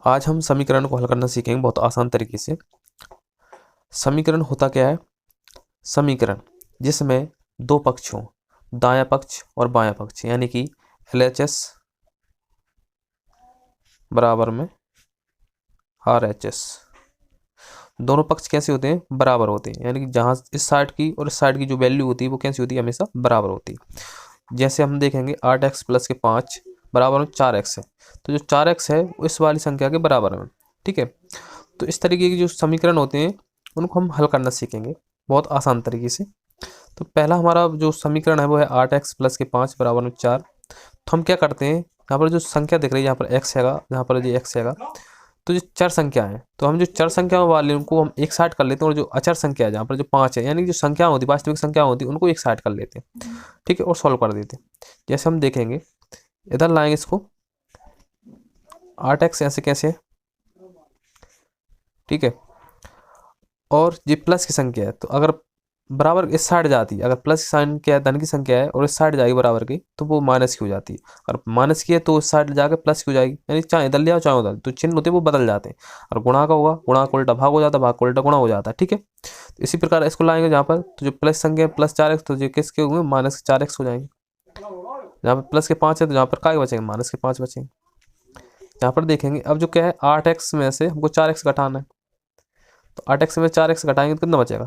आज हम समीकरण को हल करना सीखेंगे बहुत आसान तरीके से। समीकरण होता क्या है? समीकरण जिसमें दो पक्ष हों, दायां पक्ष और बायां पक्ष, यानी कि LHS बराबर में RHS। दोनों पक्ष कैसे होते हैं? बराबर होते हैं, यानी कि जहाँ इस साइड की और इस साइड की जो वैल्यू होती है वो कैसी होती है? हमेशा बराबर होती है। जैसे हम देखेंगे 8x प्लस के 5 बराबर में 4x है, तो जो 4x है वो इस वाली संख्या के बराबर में, ठीक है। तो इस तरीके के जो समीकरण होते हैं उनको हम हल करना सीखेंगे बहुत आसान तरीके से। तो पहला हमारा जो समीकरण है वो है 8x प्लस के 5 बराबर में 4। तो हम क्या करते हैं, यहाँ पर जो संख्या दिख रही है, यहाँ पर x हैगा, यहाँ पर ये x हैगा, तो जो चर संख्या है तो हम जो चर संख्या वाले उनको हम एक साइड कर लेते हैं, और जो अचर संख्या है जहाँ पर जो 5 है, यानी जो संख्या होती है, वास्तविक संख्या होती है, उनको एक साइड कर लेते हैं, ठीक है, और सॉल्व कर देते हैं। जैसे हम देखेंगे इधर लाएंगे इसको, 8x ऐसे कैसे है, ठीक है, और ये प्लस की संख्या है, तो अगर बराबर इस साइड जाती है, अगर प्लस की संख्या धन की संख्या है और इस साइड जाएगी बराबर की, तो वो माइनस की हो जाती है। अगर माइनस की है तो इस साइड जाकर प्लस की हो जाएगी, यानी चाहे इधर ले आओ चाहे उधर, तो चिन्ह होते हैं वो बदल जाते हैं। और गुणा का होगा, गुणा का उल्टा भाग हो जाता है, भाग का उल्टा गुणा हो जाता है, ठीक है। तो इसी प्रकार इसको लाएंगे जहाँ पर, तो जो प्लस संख्या है प्लस 4x, तो जो किसके होंगे? माइनस के 4x हो जाएंगे। जहाँ पर प्लस के 5 है तो जहाँ पर काय बचेंगे? माइनस के 5 बचेंगे। यहाँ पर देखेंगे अब जो क्या है, 8x में से हमको 4x घटाना है, तो 8x में 4x घटाएंगे तो कितना बचेगा?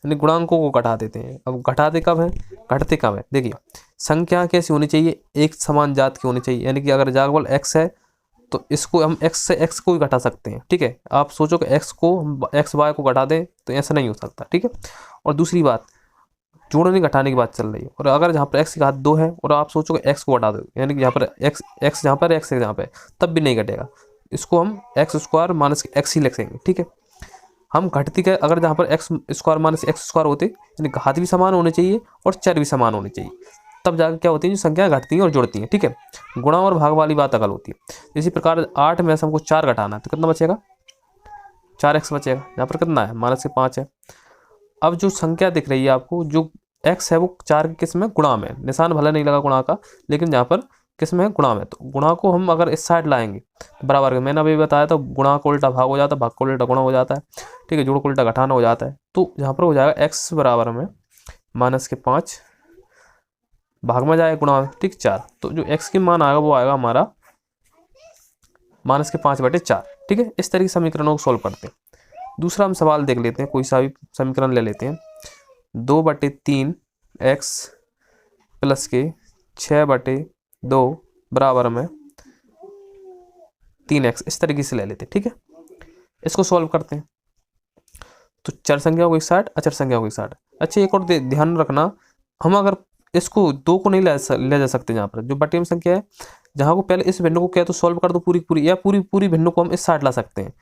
यानी गुणांकों को घटा देते हैं। अब घटाते कब है? घटते कब है? देखिए संख्या कैसी होनी चाहिए? एक समान जात की होनी चाहिए, यानी कि अगर जागबल x है तो इसको हम x से x को ही घटा सकते हैं, ठीक है। आप सोचो कि x को x y को घटा दें तो ऐसा नहीं हो सकता, ठीक है। और दूसरी बात, जोड़ने घटाने की बात चल रही है, और अगर जहाँ पर x की घात 2 है और आप सोचो कि x को घटा दो, यानी कि यहाँ पर x जहाँ पर x है जहाँ पे, तब भी नहीं घटेगा। इसको हम x स्क्वायर माइनस x ही लिखेंगे, ठीक है। हम घटती के अगर जहाँ पर x square minus x square होते, यानी घात भी समान होने चाहिए और चर भी समान होने चाहिए, तब जाकर क्या होती है, जो संख्या घटती हैं और जुड़ती हैं, ठीक है। गुणा और भाग वाली बात अकल होती है। इसी प्रकार 8 में से हमको 4 घटाना है तो कितना बचेगा? 4x बचेगा। यहाँ पर कितना है? माइनस के 5 है। अब जो संख्या दिख रही है आपको, जो x है वो 4 के किस में? गुणा में। निशान भले नहीं लगा गुणा का, लेकिन यहाँ पर किस में है? गुणा में। तो गुणा को हम अगर इस साइड लाएंगे तो बराबर के, मैंने अभी बताया था, गुणा को उल्टा भाग हो जाता है, भाग को उल्टा गुणा हो जाता है, ठीक है, जोड़ को उल्टा घटाना हो जाता है। तो यहाँ पर हो जाएगा x बराबर में माइनस के 5 भाग में जाएगा गुणा में, ठीक, 4। तो जो x की मान आएगा वो आएगा हमारा माइनस के 5/4, ठीक है। इस तरह के समीकरणों को सोल्व करते हैं। दूसरा हम सवाल देख लेते हैं, कोई सा भी समीकरण ले लेते हैं। 2/3x प्लस के 6/2 बराबर में 3x, इस तरीके से ले लेते हैं, ठीक है। इसको सॉल्व करते हैं। तो चर संख्या को एक साइड, अचर संख्या को एक साइड। अच्छा एक और ध्यान रखना, हम अगर इसको 2 को नहीं ले जा सकते, जहाँ पर जो बटे में संख्या है, जहाँ को पहले इस भिन्न को क्या तो सॉल्व कर दो पूरी पूरी, या पूरी भिन्न को हम इस साइड ला सकते हैं,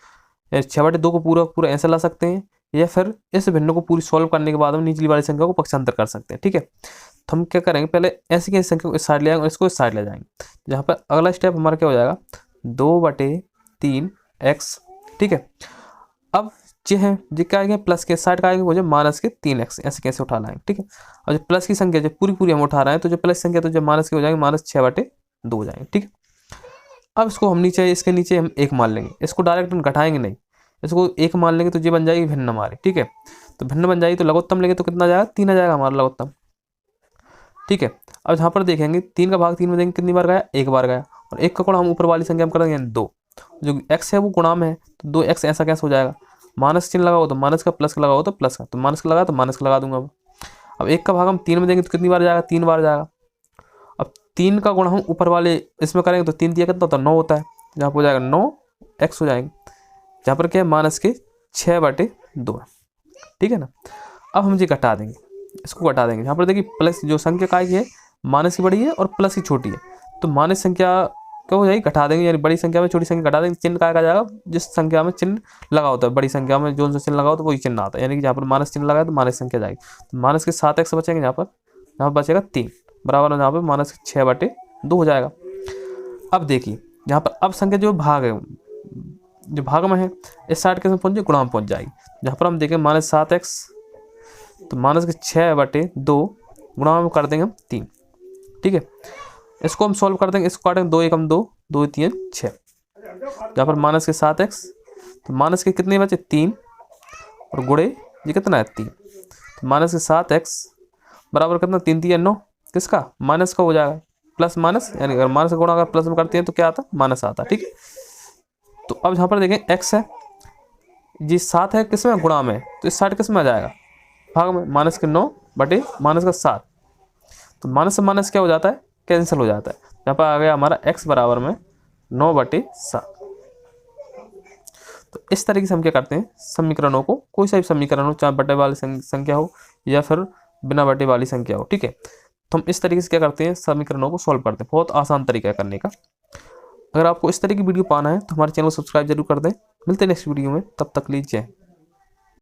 6/2 को पूरा ऐसे ला सकते हैं, या फिर इस भिन्न को पूरी सॉल्व करने के बाद हम निचली वाली संख्या को पक्षांतर कर सकते हैं, ठीक है। तो हम क्या करेंगे, पहले ऐसी की संख्या को इस साइड ले आएंगे और इसको इस साइड ले जाएंगे। जहाँ पर अगला स्टेप हमारा क्या हो जाएगा, 2/3x, ठीक है। अब ये है जो क्या आएंगे, प्लस के साइड का आएंगे वो जो माइनस के 3x, ऐसे कैसे उठा लाएंगे, ठीक है। और जो प्लस की संख्या जो पूरी हम उठा रहे हैं, तो जो प्लस संख्या तो जो माइनस की हो जाएंगे, माइनस 6/2 हो जाएंगे, ठीक है। अब इसको हम नीचे, इसके नीचे हम 1 मान लेंगे, इसको डायरेक्ट घटाएंगे नहीं, इसको 1 मान लेंगे तो ये बन जाएगी भिन्न हमारी, ठीक है। तो भिन्न बन जाएगी तो लघुत्तम लेंगे तो कितना जाएगा? 3 आ जाएगा हमारा लघुत्तम, ठीक है। अब यहाँ पर देखेंगे 3 का भाग 3 में देंगे, कितनी बार गया? 1 बार गया। और 1 का गुणा हम ऊपर वाली संख्या में करेंगे 2, जो x है वो गुणा में है, तो 2x ऐसा कैसे हो जाएगा? माइनस चिन्ह लगा हो तो माइनस का, प्लस का लगा हो तो प्लस का, तो माइनस का लगा तो माइनस का लगा दूंगा। अब 1 का भाग हम 3 में देंगे तो कितनी बार जाएगा? 3 बार जाएगा। अब 3 का गुणा हम ऊपर वाले इसमें करेंगे तो 3 दिया कितना होता है? 9 होता है, जहाँ पर हो जाएगा 9x हो जाएंगे, जहाँ पर क्या है? माइनस के 6/2, ठीक है ना। अब हम ये घटा देंगे, इसको घटा देंगे। यहाँ पर देखिए प्लस जो संख्या काय की है, माइनस की बड़ी है और प्लस की छोटी है, तो माइनस संख्या क्या हो जाएगी? घटा देंगे, यानी बड़ी संख्या में छोटी संख्या घटा देंगे। चिन्ह काय का जाएगा? जिस संख्या में चिन्ह लगा होता है, बड़ी संख्या में जो चिन्ह लगा होता है वही चिन्ह आता है, यानी कि जहाँ पर माइनस चिन्ह लगा है तो माइनस संख्या जाएगी। तो माइनस के 7x बचेंगे, यहाँ पर बचेगा 3 बराबर, यहाँ पर माइनस के 6/2 हो जाएगा। अब देखिए यहाँ पर अब संख्या जो भाग है, जो भाग में है, इस साइड के पहुंच जाए, गुणा में पहुंच जाएगी। जहाँ पर हम देखें माइनस 7x, तो माइनस के 6/2 गुणा में कर देंगे हम 3, ठीक है। इसको हम सॉल्व कर देंगे, इसको काटेंगे 2 1 2, 2 3 6, यहाँ पर माइनस के 7x, तो माइनस के कितने बचे 3, और गुणे ये कितना है 3, तो माइनस के 7x बराबर कितना 3 3 9, किसका माइनस का हो जाएगा, प्लस माइनस, यानी अगर माइनस का गुणा अगर प्लस में करते हैं तो क्या आता माइनस आता। ठीक है, तो अब यहाँ पर देखें x है, जी 7 है किस में गुणा में, तो इस साइड किस में आ जाएगा भाग में, माइनस के 9 बटे माइनस का 7, तो माइनस से माइनस क्या हो जाता है कैंसिल हो जाता है। यहाँ पर आ गया हमारा x बराबर में 9 बटे 7। तो इस तरीके से हम क्या करते हैं समीकरणों को, कोई सा भी समीकरण हो, चाहे बटे वाली संख्या हो या फिर बिना बटे वाली संख्या हो, ठीक है, तो हम इस तरीके से क्या करते हैं समीकरणों को सॉल्व करते हैं। बहुत आसान तरीका है करने का। अगर आपको इस तरह की वीडियो पाना है तो हमारे चैनल को सब्सक्राइब जरूर कर दें। मिलते हैं नेक्स्ट वीडियो में, तब तक लीजिए।